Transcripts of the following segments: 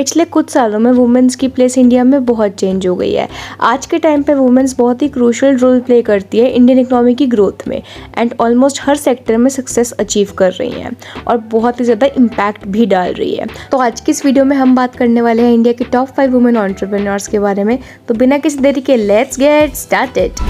पिछले कुछ सालों में वुमेन्स की प्लेस इंडिया में बहुत चेंज हो गई है। आज के टाइम पे वुमेन्स बहुत ही क्रूशियल रोल प्ले करती है इंडियन इकोनॉमी की ग्रोथ में एंड ऑलमोस्ट हर सेक्टर में सक्सेस अचीव कर रही हैं और बहुत ही ज़्यादा इम्पैक्ट भी डाल रही है। तो आज की इस वीडियो में हम बात करने वाले हैं इंडिया के टॉप 5 वुमेन एंटरप्रेन्योर्स के बारे में। तो बिना किसी देरी के let's get started.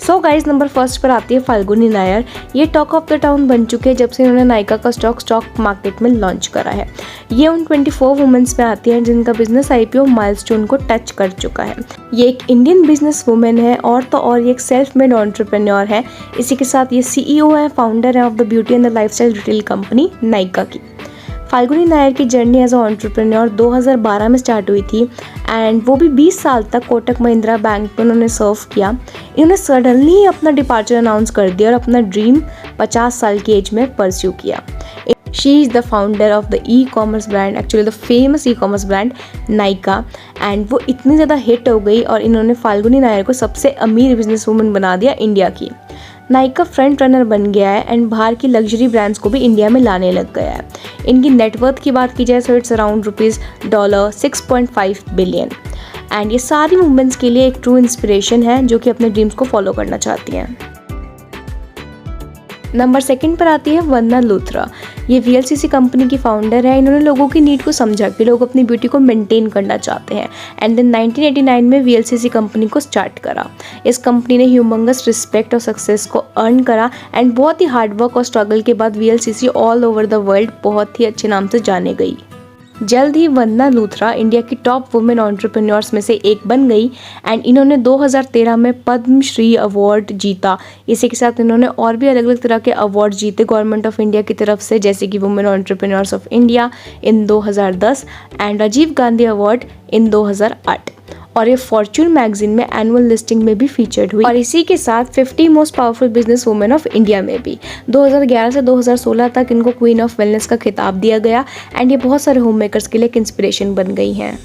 So guys, number first पर आती है फाल्गुनी नायर। ये टॉक ऑफ द टाउन बन चुके हैं जब से इन्होंने नायका का स्टॉक मार्केट में लॉन्च करा है। ये उन 24 वुमेन्स में आती हैं जिनका बिजनेस आईपीओ माइलस्टोन को टच कर चुका है। ये एक इंडियन बिजनेस वुमेन है और तो और ये एक सेल्फ मेड एंटरप्रेन्योर है। इसी के साथ ये सीईओ है, फाउंडर है of the beauty and the lifestyle retail company Nykaa की। फाल्गुनी नायर की जर्नी एज अ एंटरप्रेन्योर 2012 में स्टार्ट हुई थी एंड वो भी 20 साल तक कोटक महिंद्रा बैंक में उन्होंने सर्व किया। इन्होंने सडनली ही अपना डिपार्चर अनाउंस कर दिया और अपना ड्रीम 50 साल की एज में परस्यू किया। She is the founder of the e commerce brand, actually the famous e commerce brand Nykaa, and वो इतनी ज़्यादा हिट हो गई और इन्होंने फाल्गुनी नायर को सबसे अमीर बिजनेस वूमन बना दिया इंडिया की। नायका फ्रंट रनर बन गया है एंड बाहर की लग्जरी ब्रांड्स को भी इंडिया में लाने लग गया है। इनकी नेटवर्थ की बात की जाए तो इट्स अराउंड $6.5 बिलियन एंड ये सारी वुमेन्स के लिए एक ट्रू इंस्पिरेशन है जो कि अपने ड्रीम्स को फॉलो करना चाहती हैं। नंबर सेकंड पर आती है वंदना लूथरा। ये वीएलसीसी कंपनी की फाउंडर है। इन्होंने लोगों की नीड को समझा कि लोग अपनी ब्यूटी को मेंटेन करना चाहते हैं एंड देन 1989 में वीएलसीसी कंपनी को स्टार्ट करा। इस कंपनी ने ह्यूमंगस रिस्पेक्ट और सक्सेस को अर्न करा एंड बहुत ही हार्डवर्क और स्ट्रगल के बाद VLCC all over the world बहुत ही अच्छे नाम से जाने गई। जल्द ही वंदना लूथरा इंडिया की टॉप वुमेन एंटरप्रेन्योर्स में से एक बन गई एंड इन्होंने 2013 में पद्मश्री अवार्ड जीता। इसी के साथ इन्होंने और भी अलग अलग तरह के अवार्ड जीते गवर्नमेंट ऑफ इंडिया की तरफ से, जैसे कि women entrepreneurs of India in 2010 and Rajiv Gandhi award in 2008। और ये फॉर्च्यून मैगजीन में एनुअल लिस्टिंग में भी फीचर्ड हुई और इसी के साथ 50 most powerful business women of India में भी 2011 से 2016 तक इनको क्वीन ऑफ वेलनेस का खिताब दिया गया एंड ये बहुत सारे होम मेकर्स के लिए एक इंस्पिरेशन बन गई हैं।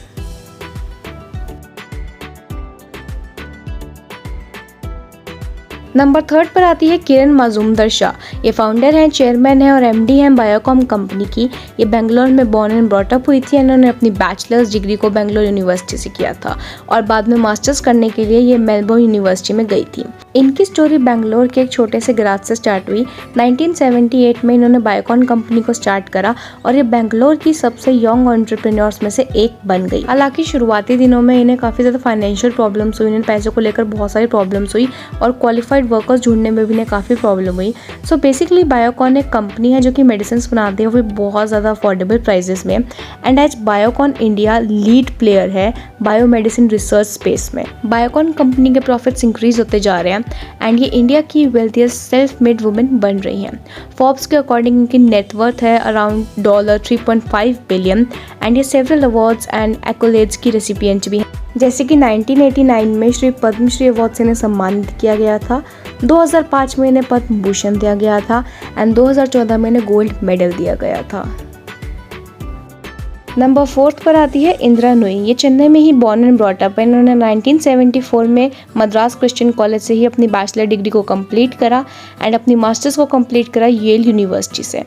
नंबर थर्ड पर आती है किरण मजूमदार शाह। ये फाउंडर हैं, चेयरमैन हैं और एमडी हैं बायोकॉम कंपनी की। ये बेंगलोर में बॉर्न एंड ब्रॉट अप हुई थी। इन्होंने अपनी बैचलर्स डिग्री को बेंगलोर यूनिवर्सिटी से किया था और बाद में मास्टर्स करने के लिए ये मेलबोर्न यूनिवर्सिटी में गई थी। इनकी स्टोरी बेंगलोर के एक छोटे से गैराज से स्टार्ट हुई। 1978 में इन्होंने बायोकॉन कंपनी को स्टार्ट करा और ये बेंगलोर की सबसे यंग एंटरप्रेन्योर्स में से एक बन गई। हालांकि शुरुआती दिनों में इन्हें काफ़ी ज़्यादा फाइनेंशियल प्रॉब्लम्स हुई, इन्हें पैसों को लेकर बहुत सारी प्रॉब्लम्स हुई और क्वालिफाइड वर्कर्स ढूंढने में भी इन्हें काफ़ी प्रॉब्लम हुई। सो बेसिकली बायोकॉन एक कंपनी है जो कि मेडिसिन बनाती है, वो भी बहुत ज़्यादा अफोर्डेबल प्राइजेस में and as Biocon India lead player है बायोमेडिसिन रिसर्च स्पेस में। बायोकॉन कंपनी के प्रॉफिट्स इंक्रीज होते जा रहे हैं एंड ये इंडिया की वेल्थिएस्ट सेल्फ मेड वुमेन बन रही हैं। फोर्ब्स के अकॉर्डिंग इनकी नेटवर्थ है अराउंड $3.5 बिलियन एंड ये सेवरल अवार्ड्स एंड एक्कोलेड्स की रेसिपिएंट भी हैं, जैसे कि 1989 में श्री पद्मश्री अवार्ड से इन्हें सम्मानित किया गया था, 2005 में इन्हें पद्म भूषण दिया गया था एंड 2014 में इन्हें गोल्ड मेडल दिया गया था। नंबर फोर्थ पर आती है इंदिरा नूई। ये चेन्नई में ही बॉर्न एंड ब्रॉट अप है। इन्होंने 1974 में मद्रास क्रिश्चियन कॉलेज से ही अपनी बैचलर डिग्री को कंप्लीट करा एंड अपनी मास्टर्स को कंप्लीट करा येल यूनिवर्सिटी से।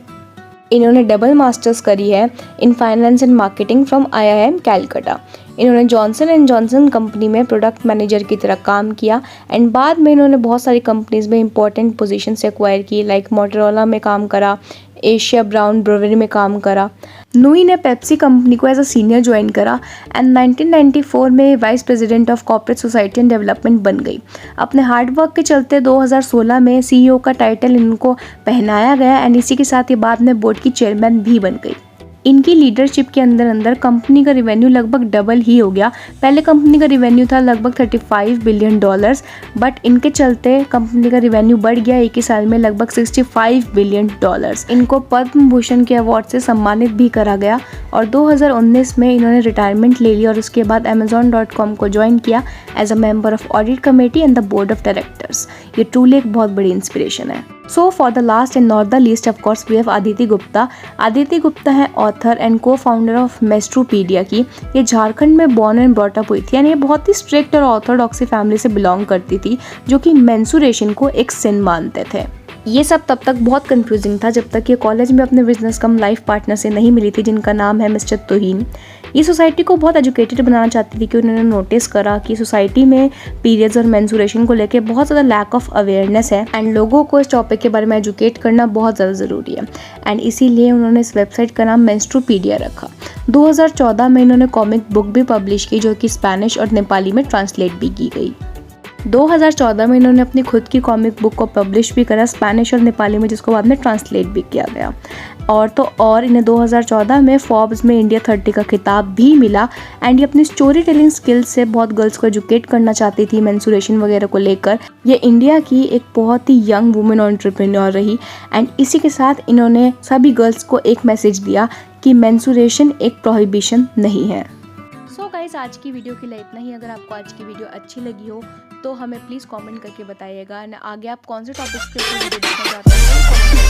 इन्होंने डबल मास्टर्स करी है in finance and marketing from IIM Calcutta. इन्होंने जॉनसन एंड जॉनसन कंपनी में प्रोडक्ट मैनेजर की तरह काम किया एंड बाद में इन्होंने बहुत सारी कंपनीज में इंपॉर्टेंट पोजीशन से एक्वायर की, लाइक मोटरोला में काम करा, एशिया ब्राउन ब्रूवरी में काम करा। नूई ने पेप्सी कंपनी को एज अ सीनियर ज्वाइन करा एंड 1994 में vice president of corporate society and development बन गई। अपने हार्डवर्क के चलते 2016 में सीईओ का टाइटल इनको पहनाया गया एंड इसी के साथ ये बाद में बोर्ड की चेयरमैन भी बन गई। इनकी लीडरशिप के अंदर कंपनी का रिवेन्यू लगभग डबल ही हो गया। पहले कंपनी का रिवेन्यू था लगभग $35 बिलियन, बट इनके चलते कंपनी का रिवेन्यू बढ़ गया एक ही साल में लगभग $65 बिलियन। इनको पद्म भूषण के अवार्ड से सम्मानित भी करा गया और 2019 में इन्होंने रिटायरमेंट ले ली और उसके बाद Amazon.com को ज्वाइन किया as a member of audit committee and the board of directors. ये ट्रूली एक बहुत बड़ी इंस्पिरेशन है। So for the last and not the least of course we have Aditi Gupta. Aditi Gupta है author and cofounder of Menstrupedia की। ये झारखंड में born and brought up हुई थी यानी ये बहुत ही स्ट्रिक्ट और ऑर्थोडॉक्सी फैमिली से बिलोंग करती थी जो कि मेंसुरेशन को एक सिन मानते थे। ये सब तब तक बहुत कंफ्यूजिंग था जब तक ये कॉलेज में अपने बिजनेस कम लाइफ पार्टनर से नहीं मिली थी, जिनका नाम है मिस्टर तोहीन। ये सोसाइटी को बहुत एजुकेटेड बनाना चाहती थी कि उन्होंने नोटिस करा कि सोसाइटी में पीरियड्स और मेंस्ट्रुएशन को लेके बहुत ज़्यादा लैक ऑफ अवेयरनेस है एंड लोगों को इस टॉपिक के बारे में एजुकेट करना बहुत ज़्यादा ज़रूरी है। एंड इसीलिए उन्होंने इस वेबसाइट का नाम मेंस्ट्रुपीडिया रखा। 2014 में इन्होंने कॉमिक बुक भी पब्लिश की जो कि स्पेनिश और नेपाली में ट्रांसलेट भी की गई। 2014 में इन्होंने अपनी खुद की कॉमिक बुक को पब्लिश भी करा स्पेनिश और नेपाली में, जिसको बाद में ट्रांसलेट भी किया गया। और इन्हें 2014 में फोर्ब्स में इंडिया 30 का खिताब भी मिला। एंड ये अपनी स्टोरी टेलिंग स्किल्स से बहुत गर्ल्स को एजुकेट करना चाहती थी मेंस्ट्रुएशन वगैरह को लेकर। ये इंडिया की एक बहुत ही यंग वुमेन एंटरप्रेन्योर रही। एंड इसी के साथ इन्होंने सभी गर्ल्स को एक मैसेज दिया कि मेंस्ट्रुएशन एक प्रोहिबिशन नहीं है। सो गाइस, आज की वीडियो के लिए इतना ही। अगर आपको आज की वीडियो अच्छी लगी हो तो हमें प्लीज़ कमेंट करके बताइएगा। एंड आगे आप कौन से टॉपिक्स पे वीडियो देखना चाहते हैं